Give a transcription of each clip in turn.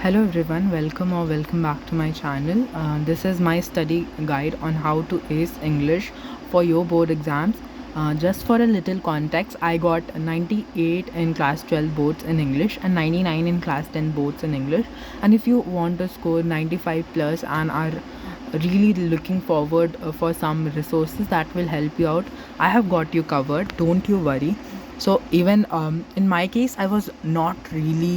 Hello everyone, welcome back to my channel. This is my study guide on how to ace English for your board exams. Just for a little context, I got 98 in class 12 boards in English and 99 in class 10 boards in English. And if you want to score 95 plus and are really looking forward for some resources that will help you out, I have got you covered. Don't you worry. So even in my case, I was not really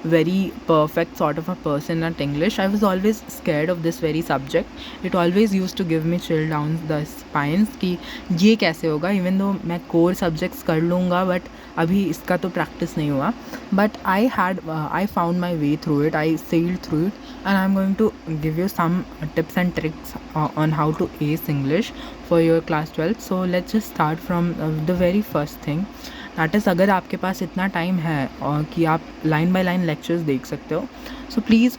very perfect sort of a person at English. I was always scared of this very subject. It always used to give me chill down the spines कि ये कैसे होगा, even though मैं core subjects कर लूँगा but अभी इसका तो practice नहीं हुआ. But I found my way through it. I sailed through it, and I'm going to give you some tips and tricks on how to ace English for your class 12. So let's just start from the very first thing. That is अगर आपके पास इतना time है और कि आप line by line lectures देख सकते हो, so please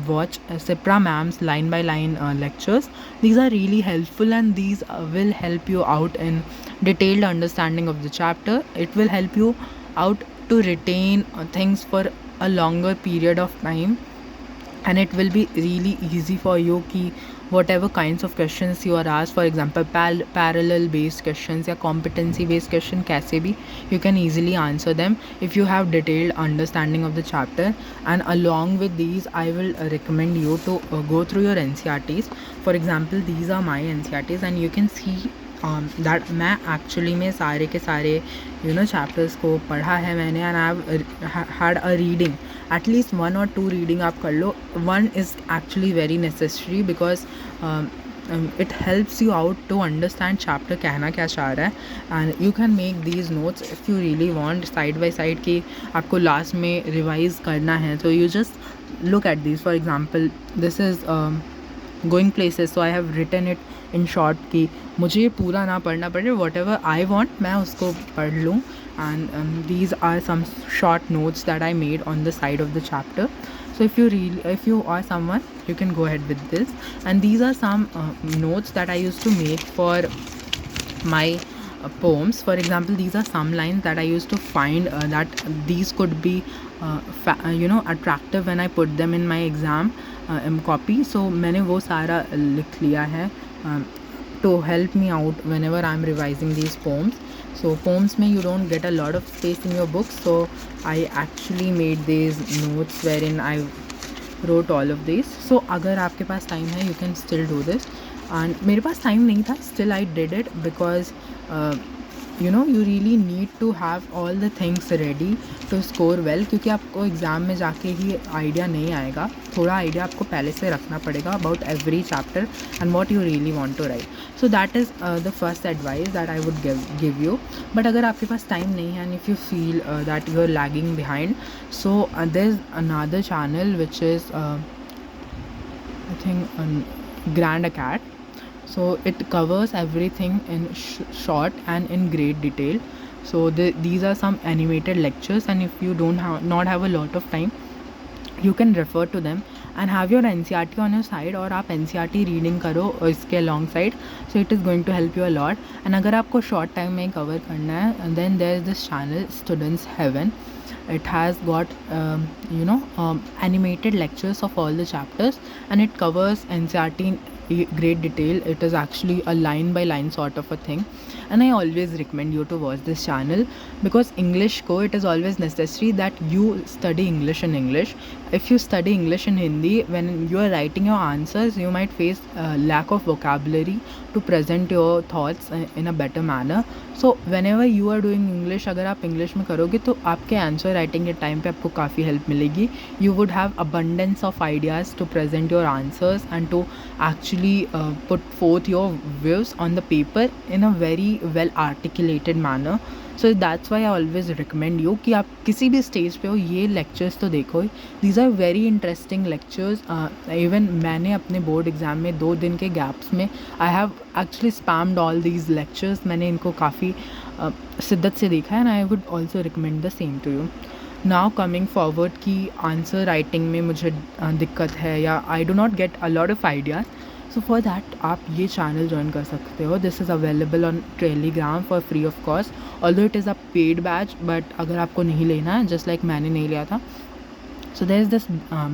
watch Sipra ma'am's line by line lectures. These are really helpful and these will help you out in detailed understanding of the chapter. It will help you out to retain things for a longer period of time, and it will be really easy for you कि whatever kinds of questions you are asked, for example parallel based questions या competency based question, कैसे भी you can easily answer them if you have detailed understanding of the chapter. And along with these, I will recommend you to go through your NCERTs. For example, these are my NCERTs and you can see that मैं actually में सारे के सारे chapters को पढ़ा है मैंने. And I had a reading, at least 1 or 2 reading आप कर लो. 1 is actually very necessary because it helps you out to understand chapter कहना क्या चाह रहा है. And you can make these notes if you really want side by side कि आपको लास्ट में रिवाइज करना है. तो you just look at this. For example, this is going places, so I have written it in short कि मुझे ये पूरा ना पढ़ना पड़े, वॉट एवर आई वॉन्ट मैं उसको पढ़ लूँ. And these are some short notes that I made on the side of the chapter. So if you are someone, you can go ahead with this. And these are some notes that I used to make for my poems. For example, these are some lines that I used to find that these could be attractive when I put them in my exam copy. So मैंने वो सारा लिख लिया है to help me out whenever I'm revising these poems. So poems में you don't get a lot of space in your book, so I actually made these notes wherein I wrote all of these. So अगर आपके पास time है, you can still do this. And मेरे पास time नहीं था, still I did it because you really need to have all the things ready to score well. क्योंकि आपको exam में जाके ही आइडिया नहीं आएगा, थोड़ा आइडिया आपको पहले से रखना पड़ेगा about every chapter and what you really want to write. So that is the first advice that I would give you. But अगर आपके पास टाइम नहीं है and if you feel that you are lagging behind, so there is another channel which is I think Grand Acad. So it covers everything in short and in great detail. So these are some animated lectures, and if you don't not have a lot of time, you can refer to them and have your NCERT on your side, और आप NCERT reading करो इसके alongside. So it is going to help you a lot. And अगर आपको short time में cover करना है, then there is this channel Students Heaven. It has got animated lectures of all the chapters, and it covers NCERT in great detail. It is actually a line by line sort of a thing, and I always recommend you to watch this channel because English it is always necessary that you study English in English. If you study English in Hindi, when you are writing your answers, you might face lack of vocabulary to present your thoughts in a better manner. So whenever you are doing English, अगर आप English में करोगे तो आपके answer writing के time पे आपको काफ़ी हेल्प मिलेगी. You would have abundance of ideas to present your answers and to actually put forth your views on the paper in a very well articulated manner. So that's why I always recommend you कि आप किसी भी stage पे हो, ये lectures तो देखो. These are very interesting lectures. Even मैंने अपने बोर्ड एग्ज़ाम में 2 दिन के गैप्स में I have actually spammed all these lectures. मैंने इनको काफ़ी शिद्दत से देखा है, and I would also recommend the same to you. Now coming forward कि आंसर राइटिंग में मुझे दिक्कत है या I do not get a lot of ideas. So for that आप ये चैनल ज्वाइन कर सकते हो. This is available on Telegram for free of cost, although it is a paid batch. But अगर आपको नहीं लेना है, जस्ट लाइक मैंने नहीं लिया था, So there's this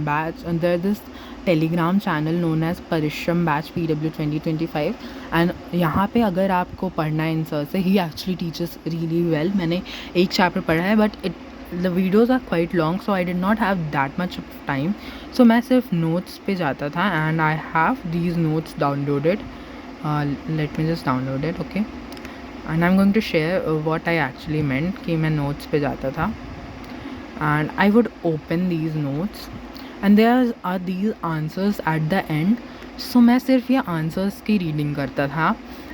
batch and there's this Telegram channel known as Parishram batch PW 2025 and यहाँ पे अगर आपको पढ़ना है इन सर से, ही एक्चुअली टीचर्स रियली वेल. मैंने एक चैप्टर पढ़ा है but the videos are quite long, so I did not have that much of time. So मैं सिर्फ नोट्स पे जाता था and I have these notes downloaded. Let me just download it. Okay, and I am going to share what I actually meant कि मैं notes पे जाता था and I would open these notes and there are these answers at the end. So मैं सिर्फ ये answers की reading करता था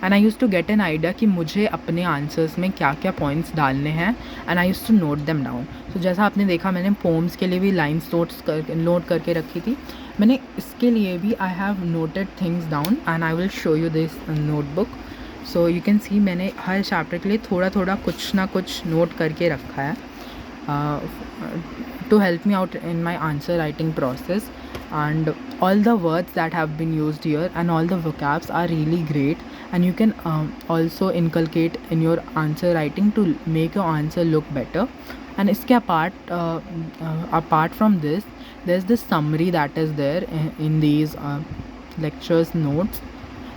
and I used to get an idea कि मुझे अपने answers में क्या क्या points डालने हैं and I used to note them down. So जैसा आपने देखा मैंने poems के लिए भी lines नोट करके रखी थी, मैंने इसके लिए भी I have noted things down and I will show you this notebook. So you can see मैंने हर chapter के लिए थोड़ा थोड़ा कुछ ना कुछ note करके रखा है to help me out in my answer writing process. And all the words that have been used here and all the vocabs are really great, and you can also inculcate in your answer writing to make your answer look better. And iske apart from this, there's this summary that is there in these lectures notes.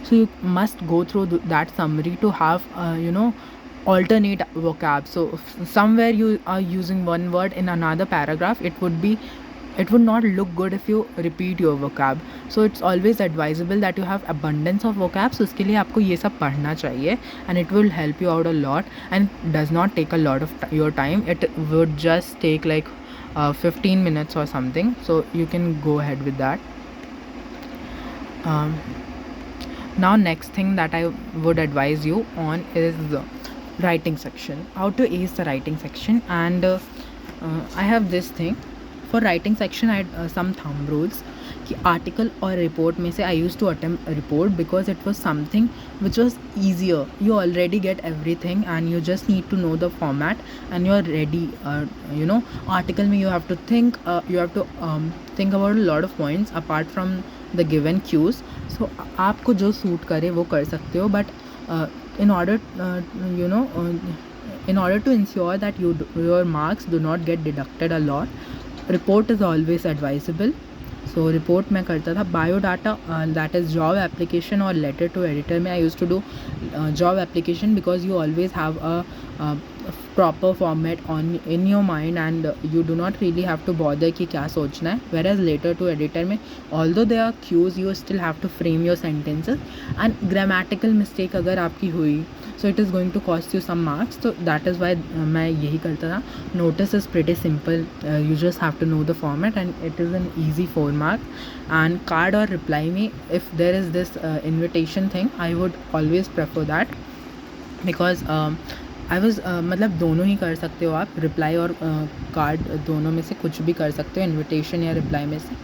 So you must go through that summary to have alternate vocab. So somewhere you are using one word in another paragraph, it would not look good if you repeat your vocab. So it's always advisable that you have abundance of vocab. So uske liye aapko ye sab padhna chahiye and it will help you out a lot and does not take a lot of your time. It would just take like 15 minutes or something, so you can go ahead with that. Now next thing that I would advise you on is the writing section, how to ace the writing section. And I have this thing for writing section. I had some thumb rules कि article और report में से I used to attempt a report because it was something which was easier. You already get everything and you just need to know the format and you are ready. Article में you have to think, think about a lot of points apart from the given cues. So आपको जो suit करे वो कर सकते हो, but in order to ensure that your marks do not get deducted a lot, report is always advisable. So report मैं करता था. Biodata, that is job application or letter to editor में I used to do job application because you always have a proper format in your mind and you do not really have to bother कि क्या सोचना है. Whereas letter to editor में although there are cues, you still have to frame your sentences and grammatical mistake अगर आपकी हुई, so it is going to cost you some marks. So that is why मैं यही करता था. Notice is pretty simple. You just have to know the format and it is an easy 4 mark. And card or reply में if there is this invitation thing, I would always prefer that because I was मतलब दोनों ही कर सकते हो आप, reply और card दोनों में से कुछ भी कर सकते हो, इन्विटेशन या रिप्लाई में से.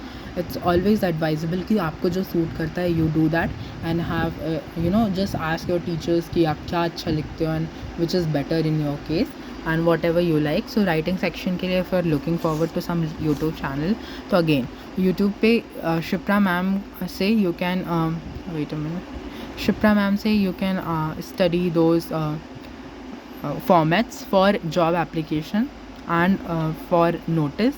इट्स ऑलवेज एडवाइजेबल कि आपको जो सूट करता है you do that and have just ask your teachers कि आप क्या अच्छा लिखते हो and which is better in your case and whatever you like. So writing section के लिए if you are looking forward to some YouTube channel, तो again YouTube पे शिप्रा मैम से you can wait a minute, Shipra ma'am से you can study those formats for job application and for notice.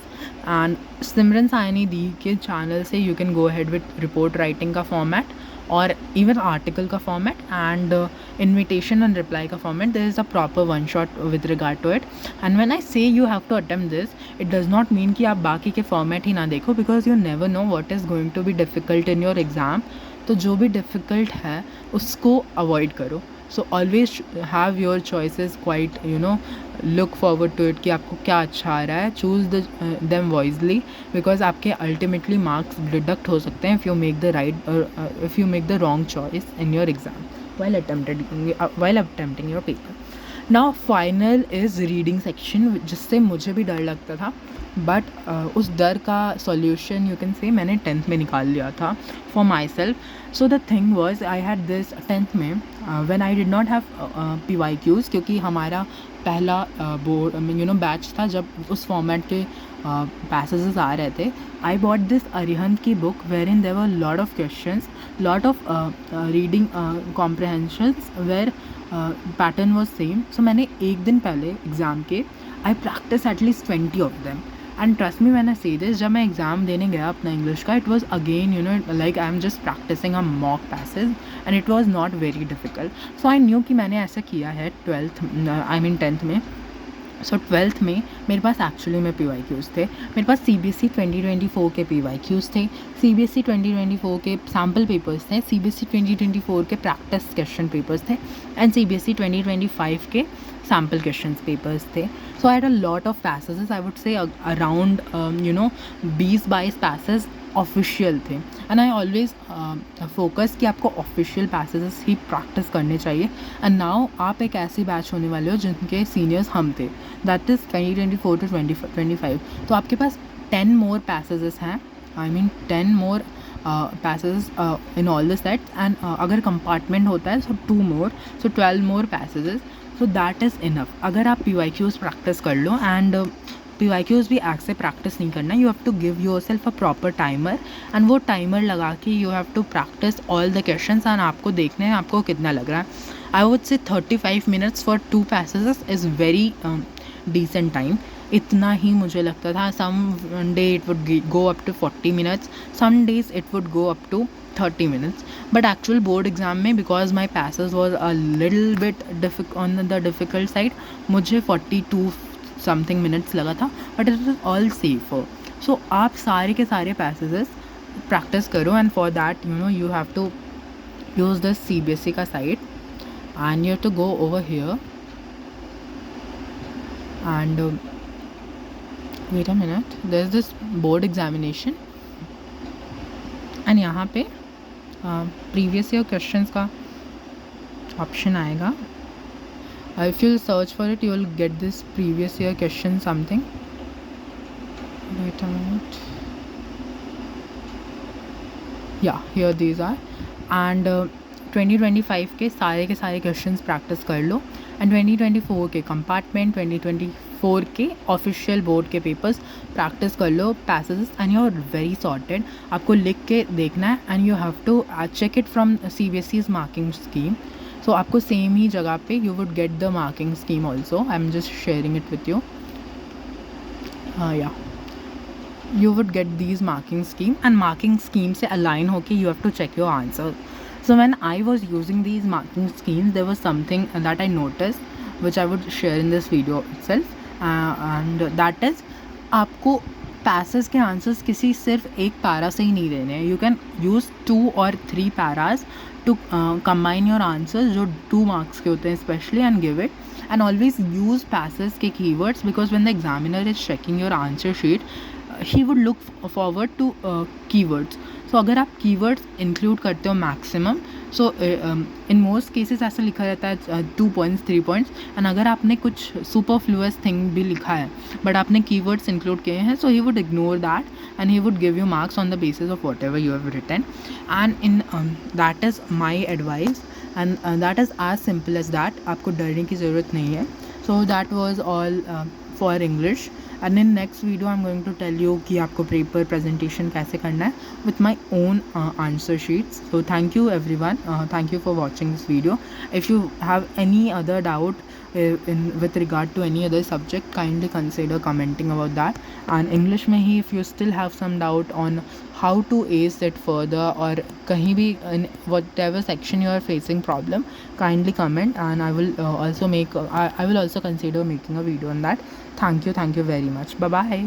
And Simran Saini Di के channel से you can go ahead with report writing का format और even article का format and invitation and reply का format. There is a proper one shot with regard to it. And when I say you have to attempt this, it does not mean कि आप बाकी के format ही ना देखो because you never know what is going to be difficult in your exam. तो जो भी difficult है उसको avoid करो. So always have your choices quite look forward to it कि आपको क्या अच्छा आ रहा है. choose them wisely because आपके ultimately marks deduct हो सकते हैं if you make the right or if you make the wrong choice in your exam while attempting your paper. Now final is reading section, जिससे मुझे भी डर लगता था बट उस डर का सॉल्यूशन यू कैन से मैंने 10th में निकाल लिया था for my self. So the thing was I had this 10th में when I did not have PYQs क्योंकि हमारा पहला बोर्ड बैच था जब उस फॉर्मेट के पैसेजेस आ रहे थे. आई बॉट दिस अरिहंत की book where in there were lot of questions, lot of reading comprehensions where pattern was same. So मैंने एक दिन पहले एग्ज़ाम के I practice at least 20 of them and trust me when I say this, जब मैं exam देने गया अपना इंग्लिश का, it was again like I am just practising a mock passage and it was not very difficult. So I knew कि मैंने ऐसा किया है 10th में। सो 12th में मेरे पास एक्चुअली में PYQs थे। मेरे पास CBSE 2024 के PYQs थे, CBSE 2024 के सैम्पल पेपर्स थे, CBSE 2024 के प्रैक्टिस क्वेश्चन पेपर्स थे एंड CBSE 2025 के सैम्पल क्वेश्चन पेपर्स थे। So I had a lot of passages, I would say around 20-22 passage official थे एंड आई ऑलवेज फोकस कि आपको ऑफिशियल पैसेजेस ही practice करने चाहिए। एंड नाउ आप एक ऐसी बैच होने वाले हो जिनके सीनियर्स हम थे, दैट इज़ 2024 to 2025। तो आपके पास 10 मोर पैसेजेस हैं, I mean 10 more passages in all the sets and अगर कंपार्टमेंट होता है so 2 more, so 12 more passages. So that is enough. अगर आप PYQs प्रैक्टिस कर लो एंड PYQs भी ऐसे प्रैक्टिस नहीं करना, you have to give yourself a proper timer and वो टाइमर लगा के you have to practice all the questions and आपको देखने हैं आपको कितना लग रहा है। आई would say 35 minutes for 2 passages is very decent time. इतना ही मुझे लगता था। Some day it would go up to 40 minutes, some days it would go up to 30 minutes, but actual board exam में because my passage was a little bit on the difficult side, मुझे 42 something minutes लगा था, but it is all safe. So आप सारे के सारे passages practice करो and for that you have to use the CBSE का site and you have to go over here and wait a minute, there is this board examination and यहाँ पे previous year questions का option आएगा। If you'll search for it, you will get this previous year question something. Wait a minute. Yeah, here these are. And 2025 के सारे questions practice कर लो and 2024 के compartment, 2024 के official board के papers practice कर लो passages and you are very sorted. आपको लिख के देखना है and you have to check it from CBSE's marking scheme. So आपको सेम ही जगह पे you would get the marking scheme also. I am just sharing it with you. या you would get these marking scheme and marking scheme से align होके you have to check your answer. So when I was using these marking schemes, there was something that I noticed which I would share in this video itself, and that is आपको passage के answers किसी सिर्फ एक para से ही नहीं देने हैं। You can use 2 or 3 paras to combine your answers जो 2 मार्क्स के होते हैं specially and give it and always use passage के keywords because when the examiner is checking your answer sheet he would look forward to keywords. So अगर आप keywords include करते हो maximum, so in most cases ऐसा लिखा रहता है 2 points 3 points and अगर आपने कुछ सुपरफ्लूअस थिंग भी लिखा है बट आपने कीवर्ड्स इंक्लूड किए हैं, so he would ignore that and he would give you marks on the basis of whatever you have written and in that is my advice and that is as simple as that. आपको डरने की ज़रूरत नहीं है। So that was all for English and in next video I am going to tell you कि आपको paper presentation कैसे करना है with my own answer sheets. So thank you everyone, thank you for watching this video. If you have any other doubt with regard to any other subject, kindly consider commenting about that. And English mein hi, if you still have some doubt on how to ace it further or kahin bhi in whatever section you are facing problem, kindly comment and I will also consider making a video on that. Thank you very much. Bye bye.